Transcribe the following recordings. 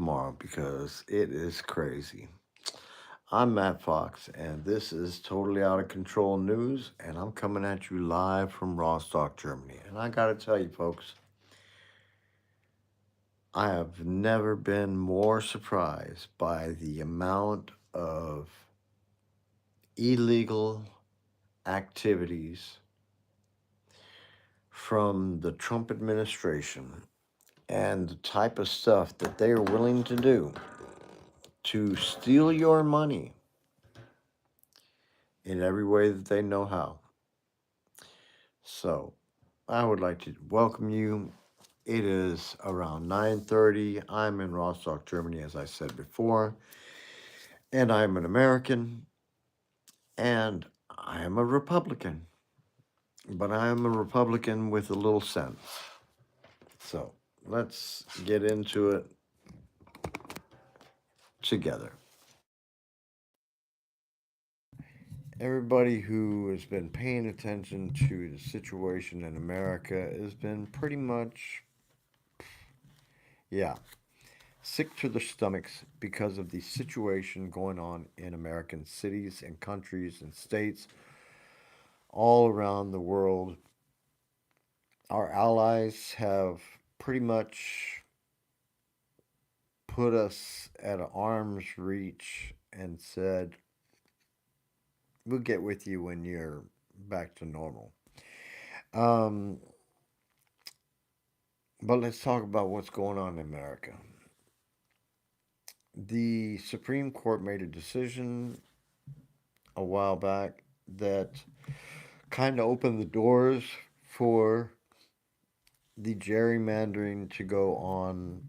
tomorrow because it is crazy. I'm Matt Fox, and this is Totally Out of Control News, and I'm coming at you live from Rostock, Germany. And I gotta tell you, folks, I have never been more surprised by the amount of illegal activities from the Trump administration and the type of stuff that they are willing to do to steal your money in every way that they know how. So, I would like to welcome you. It is around 9:30. I'm in Rostock, Germany, as I said before, and I'm an American, and I am a Republican, but I am a Republican with a little sense. So, let's get into it together. Everybody who has been paying attention to the situation in America has been pretty much, yeah, sick to their stomachs because of the situation going on in American cities and countries and states all around the world. Our allies have pretty much put us at arm's reach and said, we'll get with you when you're back to normal. Um, but let's talk about what's going on in America. The Supreme Court made a decision a while back that kind of opened the doors for the gerrymandering to go on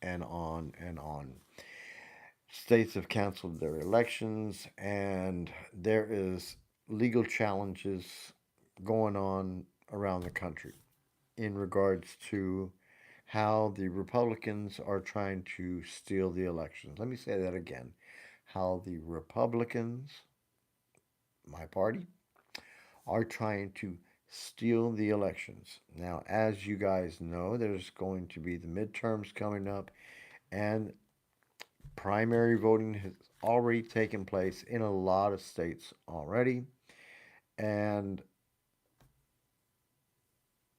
and on and on. States have canceled their elections, and there is legal challenges going on around the country in regards to how the Republicans are trying to steal the elections. Let me say that again. How the Republicans, my party, are trying to steal the elections. Now, as you guys know, there's going to be the midterms coming up, and primary voting has already taken place in a lot of states already. And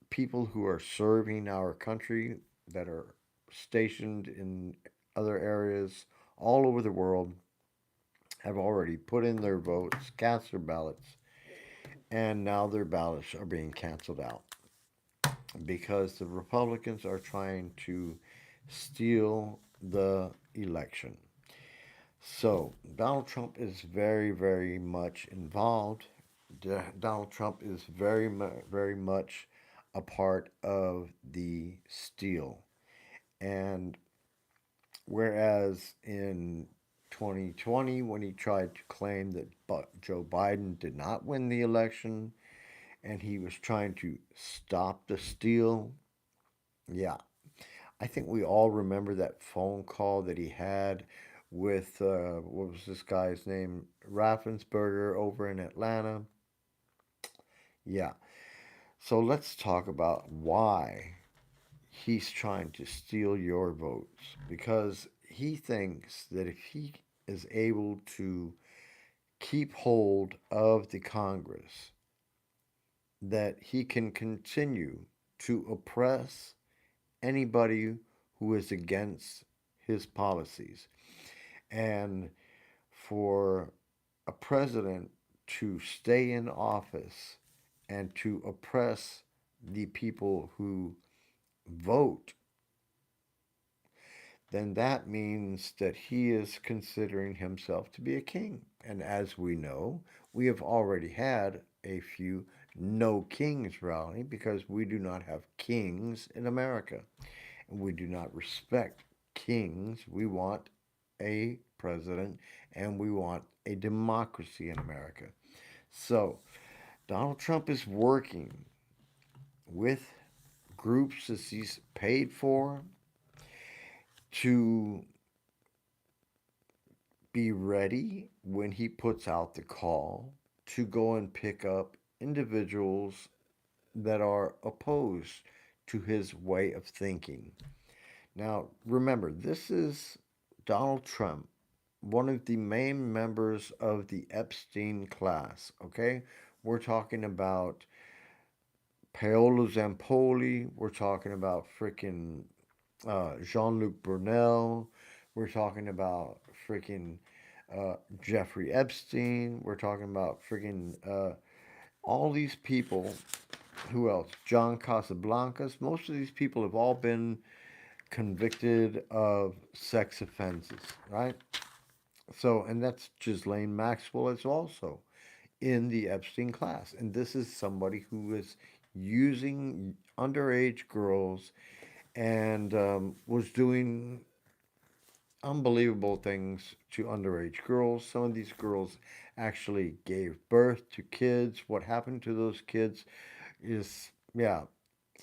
people who are serving our country that are stationed in other areas all over the world have already put in their votes, cast their ballots, and now their ballots are being canceled out because the Republicans are trying to steal the election. So, Donald Trump is very, very much involved. Donald Trump is very much a part of the steal. And whereas in 2020, when he tried to claim that Joe Biden did not win the election and he was trying to stop the steal, yeah, I think we all remember that phone call that he had with, what was this guy's name? Raffensperger over in Atlanta. Yeah. So let's talk about why he's trying to steal your votes. Because he thinks that if he is able to keep hold of the Congress, that he can continue to oppress anybody who is against his policies. And for a president to stay in office and to oppress the people who vote, then that means that he is considering himself to be a king. And as we know, we have already had a few no kings rally because we do not have kings in America. And we do not respect kings. We want a president and we want a democracy in America. So, Donald Trump is working with groups that he's paid for to be ready when he puts out the call to go and pick up individuals that are opposed to his way of thinking. Now, remember, this is Donald Trump, one of the main members of the Epstein class, okay? We're talking about Paolo Zampoli, we're talking about freaking Jean-Luc Brunel, we're talking about freaking Jeffrey Epstein, we're talking about freaking all these people. Who else? John Casablancas. Most of these people have all been convicted of sex offenses, right? So, and that's Ghislaine Maxwell is also in the Epstein class. And this is somebody who is using underage girls and was doing unbelievable things to underage girls. Some of these girls actually gave birth to kids. What happened to those kids is, yeah,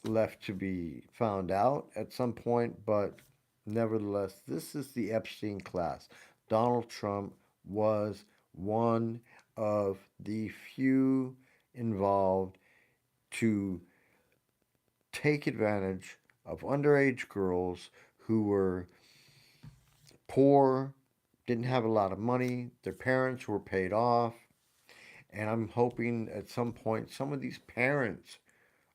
left to be found out at some point, but nevertheless, this is the Epstein class. Donald Trump was one of the few involved to take advantage of underage girls who were poor, didn't have a lot of money, their parents were paid off, and I'm hoping at some point some of these parents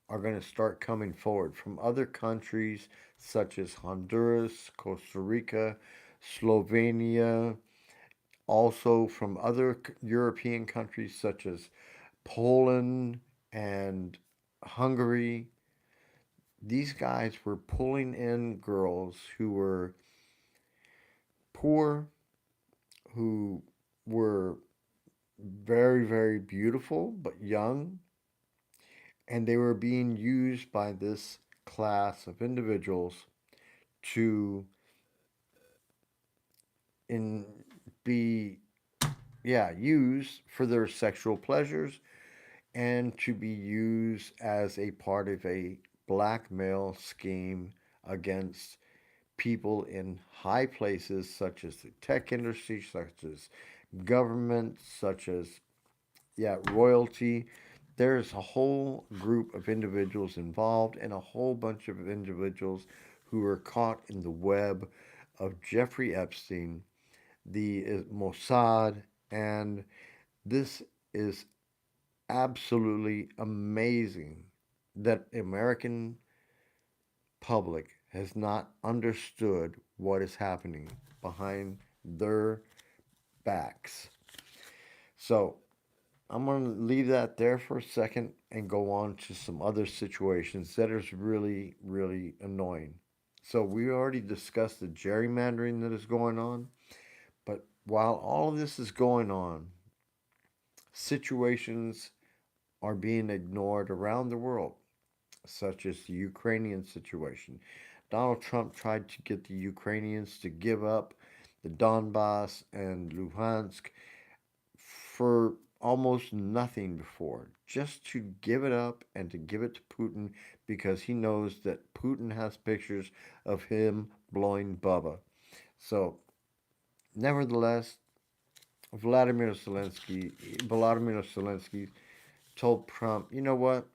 are going to start coming forward from other countries such as Honduras, Costa Rica, Slovenia, also from other European countries such as Poland and Hungary. These guys were pulling in girls who were poor, who were very, very beautiful but young, and they were being used by this class of individuals to in be used for their sexual pleasures and to be used as a part of a blackmail scheme against people in high places such as the tech industry, such as government, such as royalty. There's a whole group of individuals involved and a whole bunch of individuals who are caught in the web of Jeffrey Epstein, the Mossad, and this is absolutely amazing that American public has not understood what is happening behind their backs. So I'm going to leave that there for a second and go on to some other situations that is really, really annoying. So we already discussed the gerrymandering that is going on, but while all of this is going on, situations are being ignored around the world, such as the Ukrainian situation. Donald Trump tried to get the Ukrainians to give up the Donbass and Luhansk for almost nothing before, just to give it up and to give it to Putin because he knows that Putin has pictures of him blowing Bubba. So, nevertheless, Vladimir Zelensky told Trump, you know what?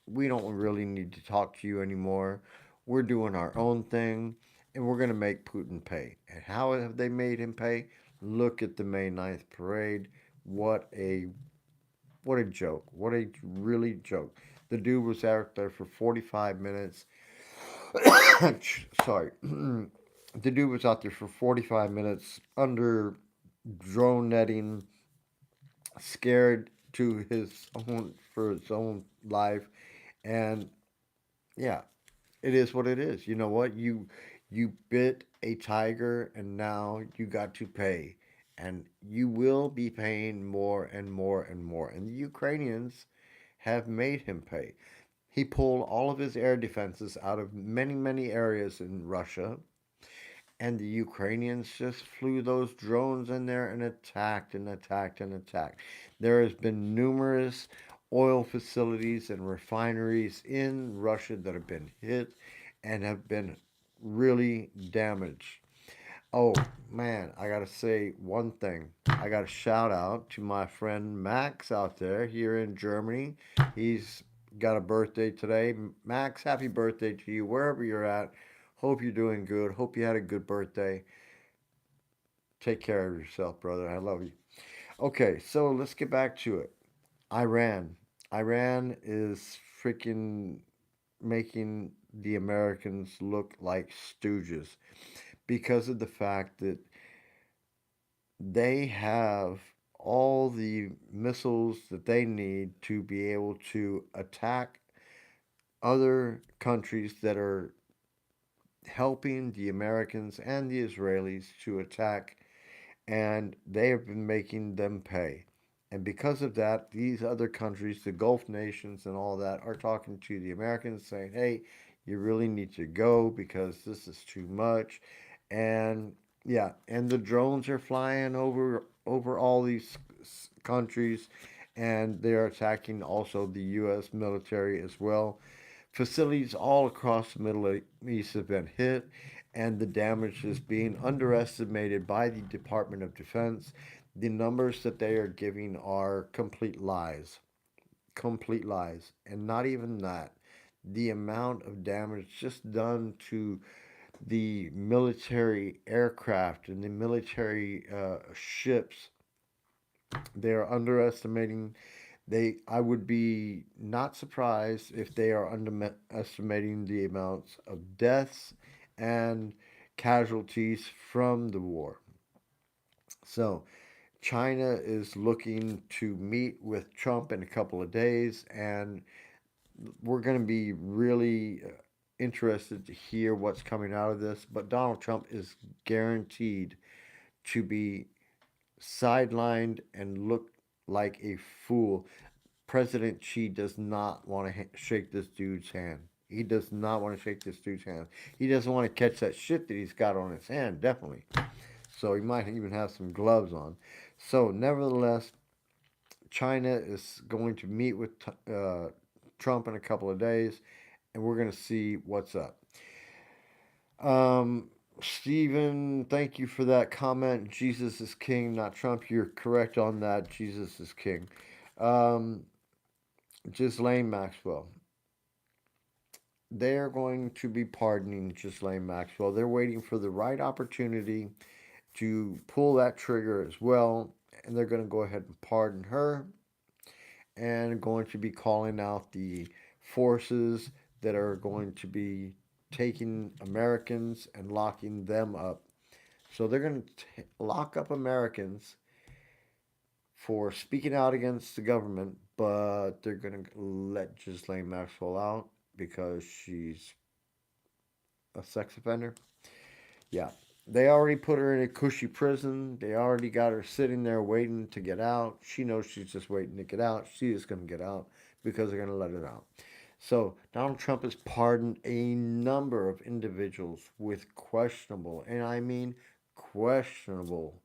We don't really need to talk to you anymore. We're doing our own thing, and we're going to make Putin pay. And how have they made him pay? Look at the May 9th parade. What a what a joke. What a really joke. The dude was out there for 45 minutes. Sorry. The dude was out there for 45 minutes under drone netting, scared to his own for his own life. And yeah, it is what it is. You know what? You bit a tiger and now you got to pay. And you will be paying more and more and more. And the Ukrainians have made him pay. He pulled all of his air defenses out of many, many areas in Russia. And the Ukrainians just flew those drones in there and attacked and attacked and attacked. There has been numerous oil facilities and refineries in Russia that have been hit and have been really damaged. Oh man, I gotta say one thing. I gotta shout out to my friend Max out there here in Germany. He's got a birthday today. Max, happy birthday to you wherever you're at. Hope you're doing good. Hope you had a good birthday. Take care of yourself, brother. I love you. Okay, so let's get back to it. Iran. Iran is freaking making the Americans look like stooges because of the fact that they have all the missiles that they need to be able to attack other countries that are helping the Americans and the Israelis to attack, and they have been making them pay. And because of that, these other countries, the Gulf nations and all that, are talking to the Americans saying, hey, you really need to go because this is too much. And yeah, and the drones are flying over all these countries, and they're attacking also the U.S. military as well. Facilities all across the Middle East have been hit, and the damage is being underestimated by the Department of Defense. The numbers that they are giving are complete lies, and not even that. The amount of damage just done to the military aircraft and the military ships, they are underestimating. I would be not surprised if they are underestimating the amounts of deaths and casualties from the war. So China is looking to meet with Trump in a couple of days, and we're going to be really interested to hear what's coming out of this. But Donald Trump is guaranteed to be sidelined and look like a fool. President Xi does not want to shake this dude's hand. He does not want to shake this dude's hand. He doesn't want to catch that shit that he's got on his hand, definitely. So he might even have some gloves on. So, nevertheless, China is going to meet with Trump in a couple of days, and we're going to see what's up. Stephen, thank you for that comment. Jesus is king, not Trump. You're correct on that. Jesus is king. Um, Ghislaine Maxwell. They are going to be pardoning Ghislaine Maxwell. They're waiting for the right opportunity to pull that trigger as well, and they're going to go ahead and pardon her and going to be calling out the forces that are going to be taking Americans and locking them up. So they're going to lock up Americans for speaking out against the government, but they're going to let Ghislaine Maxwell out because she's a sex offender. Yeah. They already put her in a cushy prison. They already got her sitting there waiting to get out. She knows she's just waiting to get out. She is going to get out because they're going to let her out. So Donald Trump has pardoned a number of individuals with questionable, and I mean questionable,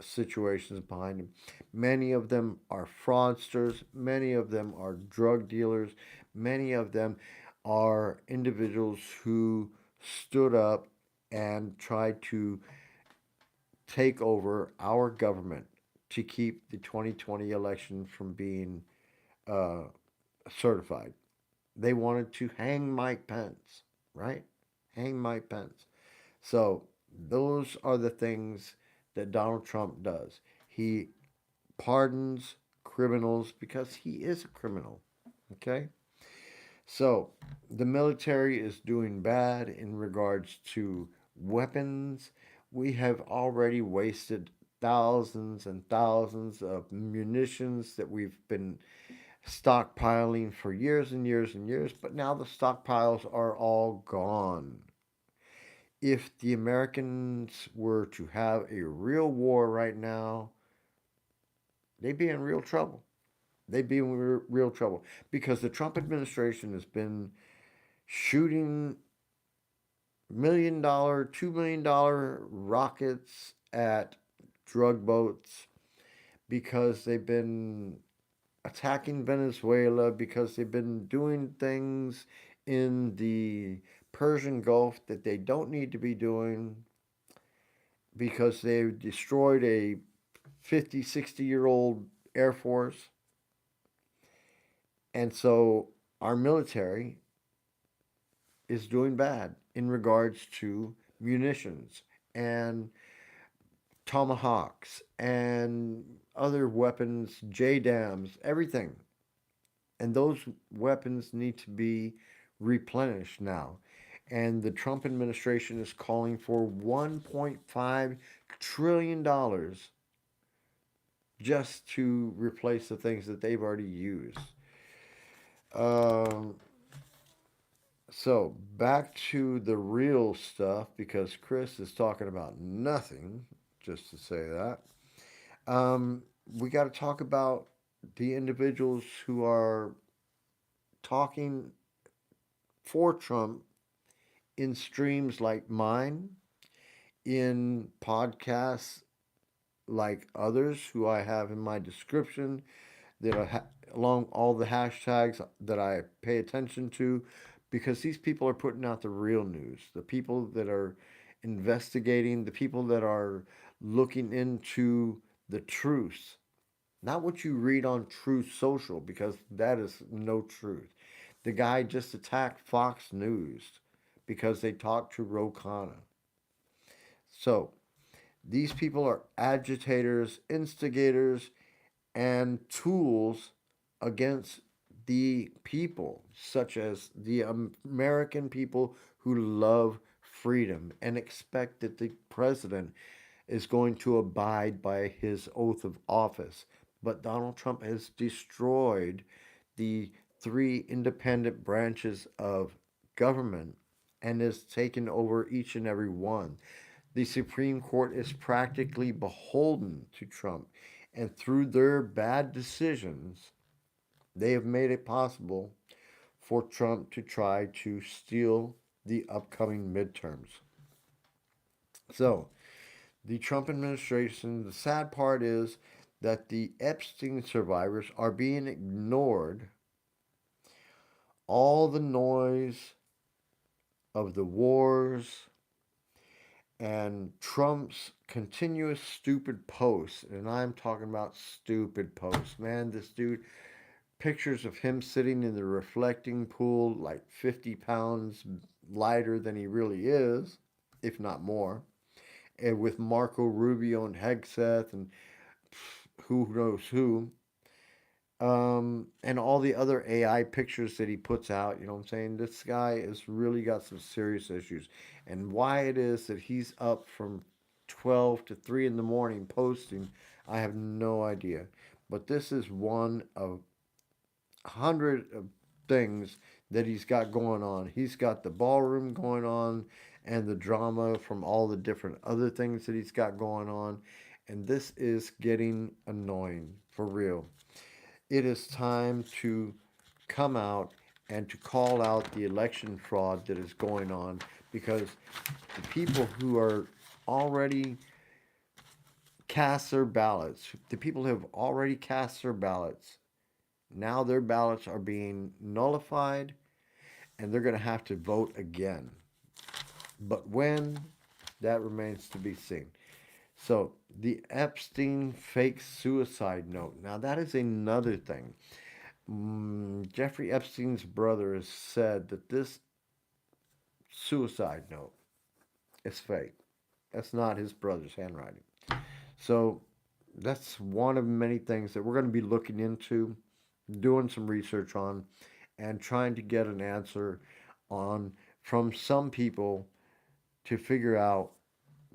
situations behind him. Many of them are fraudsters. Many of them are drug dealers. Many of them are individuals who stood up and tried to take over our government to keep the 2020 election from being uh, certified. They wanted to hang Mike Pence, right? Hang Mike Pence. So those are the things that Donald Trump does. He pardons criminals because he is a criminal. Okay? So the military is doing bad in regards to weapons. We have already wasted thousands and thousands of munitions that we've been stockpiling for years and years and years, but now the stockpiles are all gone. If the Americans were to have a real war right now, they'd be in real trouble. They'd be in real trouble because the Trump administration has been shooting $1 million, $2 million rockets at drug boats because they've been attacking Venezuela, because they've been doing things in the Persian Gulf that they don't need to be doing, because they've destroyed a 50, 60-year-old Air Force. And so our military is doing bad in regards to munitions and tomahawks and other weapons, JDAMs, everything. And those weapons need to be replenished now. And the Trump administration is calling for $1.5 trillion just to replace the things that they've already used. Um, so back to the real stuff because Chris is talking about nothing, just to say that. Um, we got to talk about the individuals who are talking for Trump in streams like mine, in podcasts like others who I have in my description, that along all the hashtags that I pay attention to, because these people are putting out the real news. The people that are investigating, the people that are looking into the truth, not what you read on Truth Social, because that is no truth. The guy just attacked Fox News because they talked to Ro Khanna. So these people are agitators, instigators, and tools against the people, such as the American people who love freedom and expect that the president is going to abide by his oath of office. But Donald Trump has destroyed the three independent branches of government and has taken over each and every one. The Supreme Court is practically beholden to Trump, and through their bad decisions, they have made it possible for Trump to try to steal the upcoming midterms. So, the Trump administration, the sad part is that the Epstein survivors are being ignored. All the noise of the wars and Trump's continuous stupid posts, and I'm talking about stupid posts, man. This dude, pictures of him sitting in the reflecting pool, like 50 pounds lighter than he really is, if not more, and with Marco Rubio and Hegseth and who knows who, and all the other AI pictures that he puts out. You know what I'm saying? This guy has really got some serious issues. And why it is that he's up from 12 to 3 in the morning posting, I have no idea. But this is one of 100 of things that he's got going on. He's got the ballroom going on and the drama from all the different other things that he's got going on. And this is getting annoying for real. It is time to come out and to call out the election fraud that is going on because the people who are already cast their ballots, the people who have already cast their ballots, now their ballots are being nullified and they're going to have to vote again. But when, that remains to be seen. So, the Epstein fake suicide note. Now, that is another thing. Jeffrey Epstein's brother has said that this suicide note is fake. That's not his brother's handwriting. So that's one of many things that we're going to be looking into, doing some research on, and trying to get an answer on from some people to figure out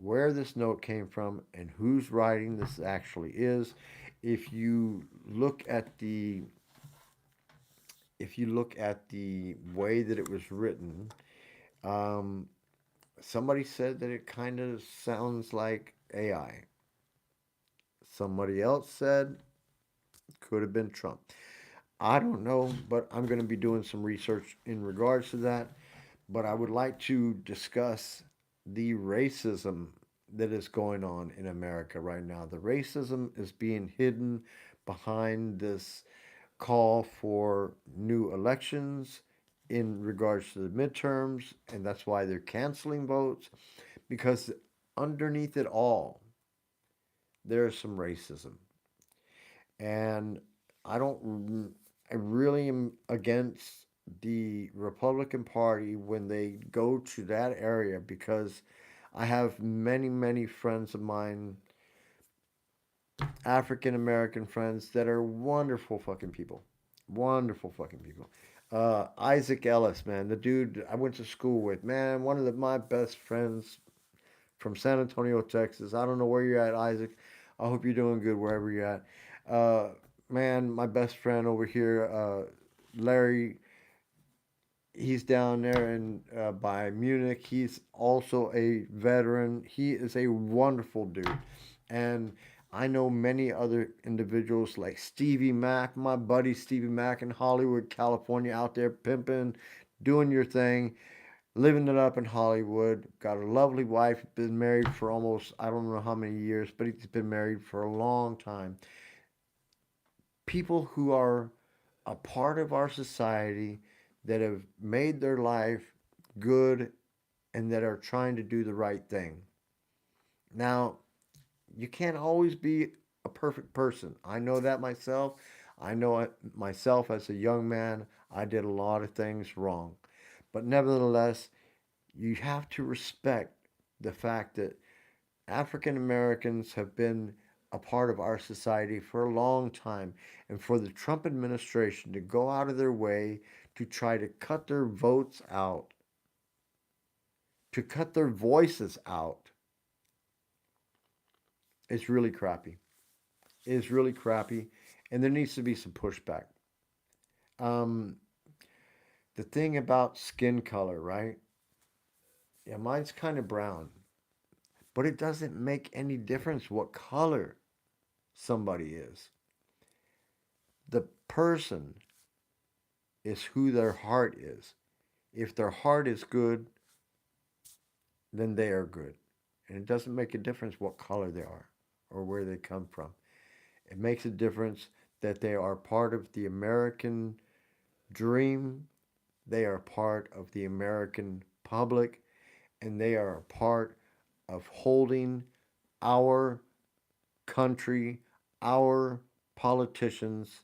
where this note came from and whose writing this actually is. If you look at the if you look at the way that it was written, um, somebody said that it kind of sounds like AI. Somebody else said could have been Trump. I don't know, but I'm going to be doing some research in regards to that. But I would like to discuss the racism that is going on in America right now. The racism is being hidden behind this call for new elections in regards to the midterms, and that's why they're canceling votes because underneath it all, there's some racism. And I don't, I really am against the Republican Party when they go to that area because I have many, many friends of mine African American friends that are wonderful fucking people. Wonderful fucking people. Isaac Ellis, man, the dude I went to school with, man, one of my best friends from San Antonio, Texas. I don't know where you're at, Isaac. I hope you're doing good wherever you're at. Uh, man, my best friend over here, Larry, he's down there in by Munich. He's also a veteran. He is a wonderful dude, and I know many other individuals like Stevie Mack, my buddy Stevie Mack in Hollywood, California, out there pimping, doing your thing, living it up in Hollywood. Got a lovely wife. Been married for almost I don't know how many years, but he's been married for a long time. People who are a part of our society that have made their life good and that are trying to do the right thing. Now, you can't always be a perfect person. I know that myself. I know it myself as a young man. I did a lot of things wrong. But nevertheless, you have to respect the fact that African Americans have been a part of our society for a long time. And for the Trump administration to go out of their way to try to cut their votes out, to cut their voices out, is really crappy. It is really crappy. And there needs to be some pushback. Um, the thing about skin color, right? Yeah, mine's kind of brown, but it doesn't make any difference what color somebody is. The person is who their heart is. If their heart is good, then they are good. And it doesn't make a difference what color they are or where they come from. It makes a difference that they are part of the American dream, they are part of the American public, and they are a part of holding our country, our politicians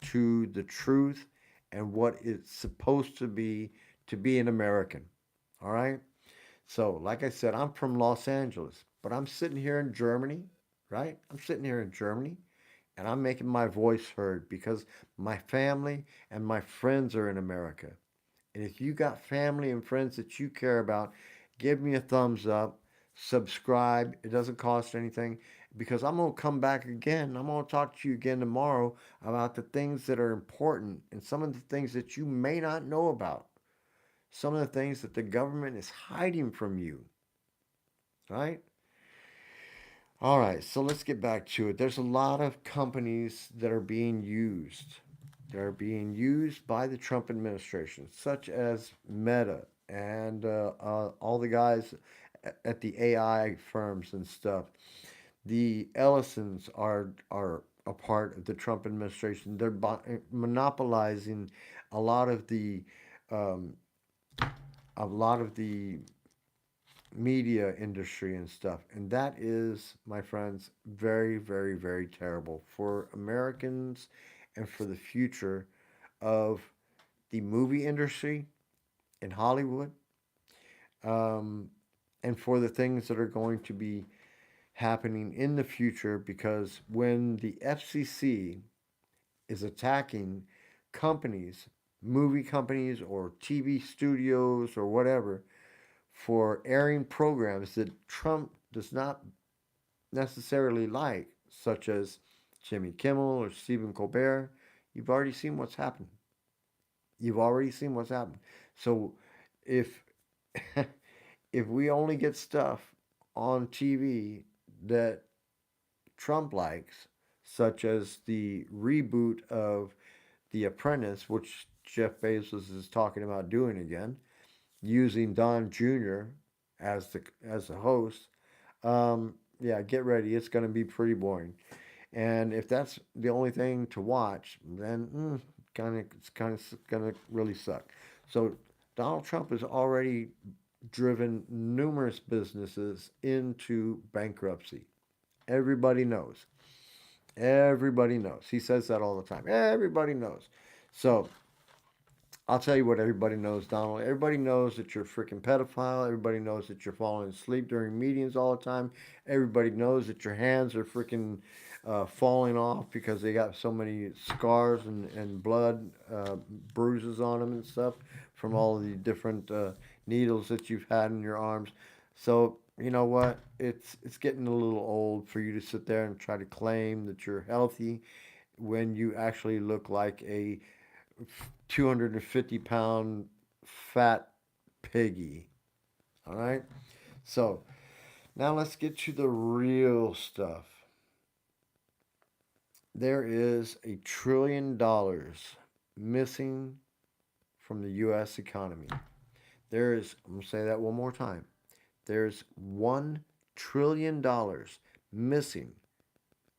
to the truth and what it's supposed to be an American. All right? So, like I said, I'm from Los Angeles, but I'm sitting here in Germany, right? I'm sitting here in Germany and I'm making my voice heard because my family and my friends are in America. And if you got family and friends that you care about, give me a thumbs up, subscribe. It doesn't cost anything because I'm going to come back again. I'm going to talk to you again tomorrow about the things that are important and some of the things that you may not know about. Some of the things that the government is hiding from you, right? All right, so let's get back to it. There's a lot of companies that are being used. They're being used by the Trump administration, such as Meta and all the guys at the AI firms and stuff. The Ellisons are a part of the Trump administration. They're monopolizing a lot of the um, a lot of the media industry and stuff. And that is, my friends, very, very, very terrible for Americans and for the future of the movie industry in Hollywood, um, and for the things that are going to be happening in the future. Because when the FCC is attacking companies, movie companies, or TV studios, or whatever, for airing programs that Trump does not necessarily like, such as Jimmy Kimmel or Stephen Colbert, you've already seen what's happened. You've already seen what's happened. So if if we only get stuff on TV that Trump likes, such as the reboot of The Apprentice, which Jeff Bezos is talking about doing again, using Don Jr. as the host, yeah, get ready. It's going to be pretty boring. And if that's the only thing to watch, then it's kind of going to really suck. So Donald Trump has already driven numerous businesses into bankruptcy. Everybody knows. Everybody knows. He says that all the time. Everybody knows. So I'll tell you what everybody knows, Donald. Everybody knows that you're a freaking pedophile. Everybody knows that you're falling asleep during meetings all the time. Everybody knows that your hands are freaking falling off because they got so many scars and blood bruises on them and stuff from all of the different needles that you've had in your arms. So you know what? It's getting a little old for you to sit there and try to claim that you're healthy when you actually look like a 250-pound fat piggy. All right? So now let's get to the real stuff. There is $1 trillion missing from the U.S. economy. I'm going to say that one more time. There's $1 trillion missing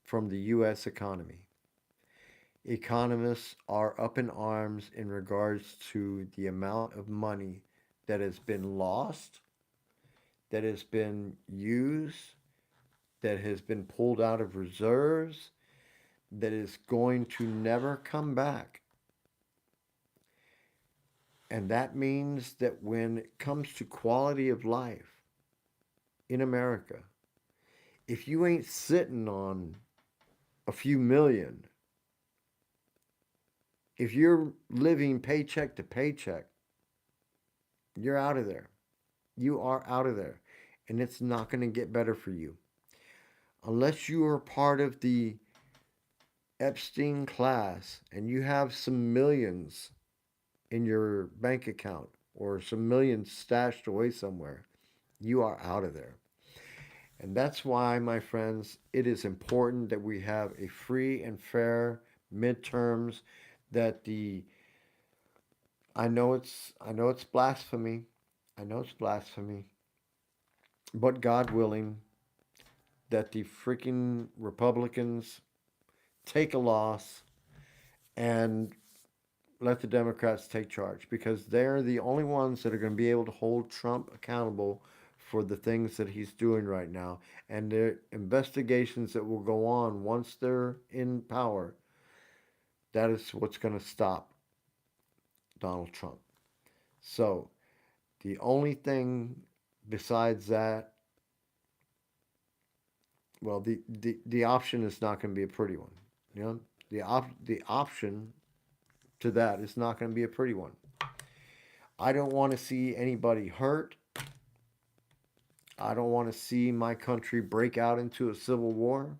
from the U.S. economy. Economists are up in arms in regards to the amount of money that has been lost, that has been used, that has been pulled out of reserves, that is going to never come back. And that means that when it comes to quality of life in America, if you ain't sitting on a few million, if you're living paycheck to paycheck, you're out of there. You are out of there. And it's not going to get better for you. Unless you are part of the Epstein class and you have some millions in your bank account or some millions stashed away somewhere, you are out of there. And that's why, my friends, it is important that we have a free and fair midterms that the I know it's blasphemy. I know it's blasphemy. But God willing, that the freaking Republicans take a loss and let the Democrats take charge because they're the only ones that are going to be able to hold Trump accountable for the things that he's doing right now. And the investigations that will go on once they're in power, that is what's going to stop Donald Trump. So the only thing besides that, well, the option is not going to be a pretty one. You know, the option to that is not going to be a pretty one. I don't want to see anybody hurt. I don't want to see my country break out into a civil war.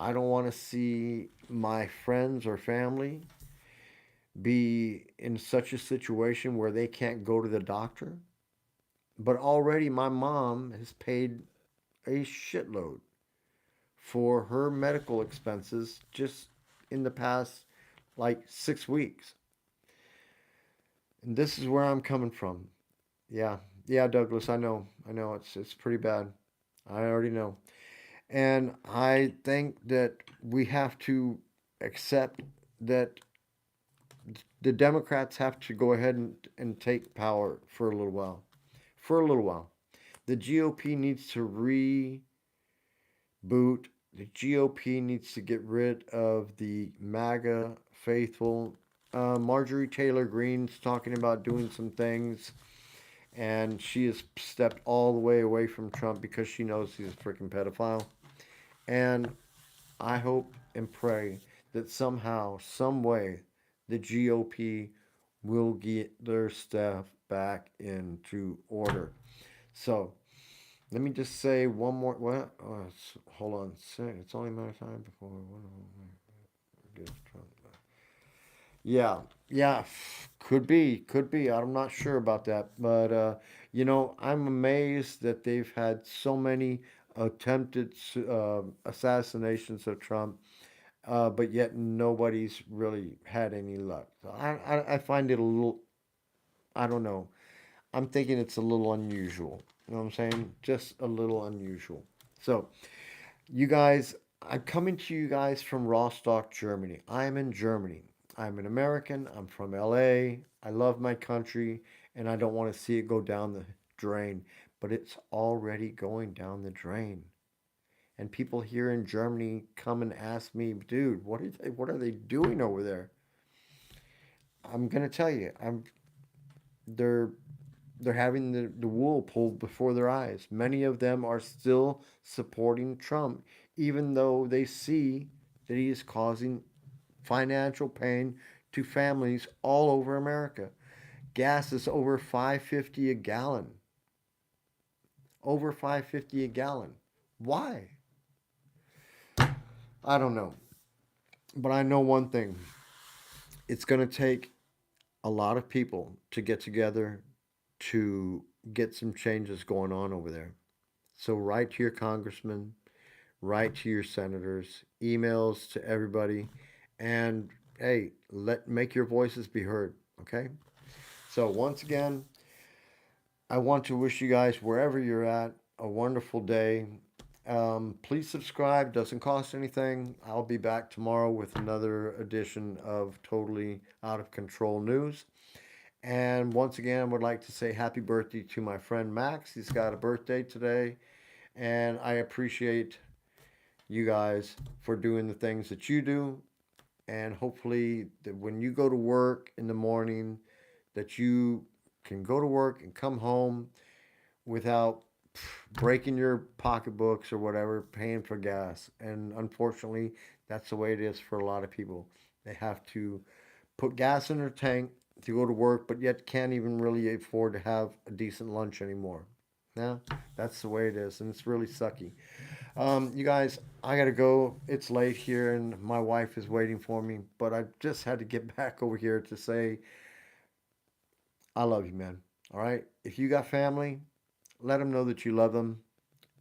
I don't want to see my friends or family be in such a situation where they can't go to the doctor. But already my mom has paid a shitload for her medical expenses just in the past like 6 weeks. And this is where I'm coming from. Yeah, yeah, Douglas, I know, it's pretty bad. I already know, and I think that we have to accept that the Democrats have to go ahead and take power for a little while. For a little while, the GOP needs to reboot. The GOP needs to get rid of the MAGA faithful. Marjorie Taylor Greene's talking about doing some things and she has stepped all the way away from Trump because she knows he's a freaking pedophile. And I hope and pray that somehow, some way, the GOP will get their stuff back into order. So let me just say one more. What? Oh, hold on a second. It's only a matter of time before. Yeah, yeah, could be. I'm not sure about that, but I'm amazed that they've had so many attempted assassinations of Trump, but yet nobody's really had any luck. So I find it a little, I don't know. I'm thinking it's a little unusual. You know what I'm saying? Just a little unusual. So, you guys, I'm coming to you guys from Rostock, Germany. I'm in Germany. I'm an American. I'm from LA. I love my country and I don't want to see it go down the drain, but it's already going down the drain. And people here in Germany come and ask me, dude, what are they doing over there? I'm gonna tell you, they're they're having the wool pulled before their eyes. Many of them are still supporting Trump, even though they see that he is causing financial pain to families all over America. Gas is over 5.50 a gallon. Over 5.50 a gallon. Why? I don't know. But I know one thing. It's going to take a lot of people to get together to get some changes going on over there. So write to your congressman, write to your senators, emails to everybody, and hey, let make your voices be heard. Okay. So once again, I want to wish you guys wherever you're at a wonderful day. Please subscribe. Doesn't cost anything. I'll be back tomorrow with another edition of Totally Out of Control News. And once again, I would like to say happy birthday to my friend Max. He's got a birthday today, and I appreciate you guys for doing the things that you do. And hopefully, that when you go to work in the morning, that you can go to work and come home without breaking your pocketbooks or whatever, paying for gas. And unfortunately, that's the way it is for a lot of people. They have to put gas in their tank to go to work, but yet can't even really afford to have a decent lunch anymore. Yeah, that's the way it is, and it's really sucky. You guys, I gotta go. It's late here, and my wife is waiting for me. But I just had to get back over here to say I love you, man. All right. If you got family, let them know that you love them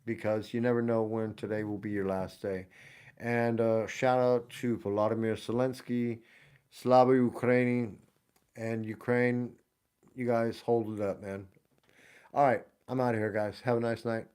because you never know when today will be your last day. And shout out to Volodymyr Zelensky, Slava Ukraini, and Ukraine. You guys hold it up, man. All right. I'm out of here, guys. Have a nice night.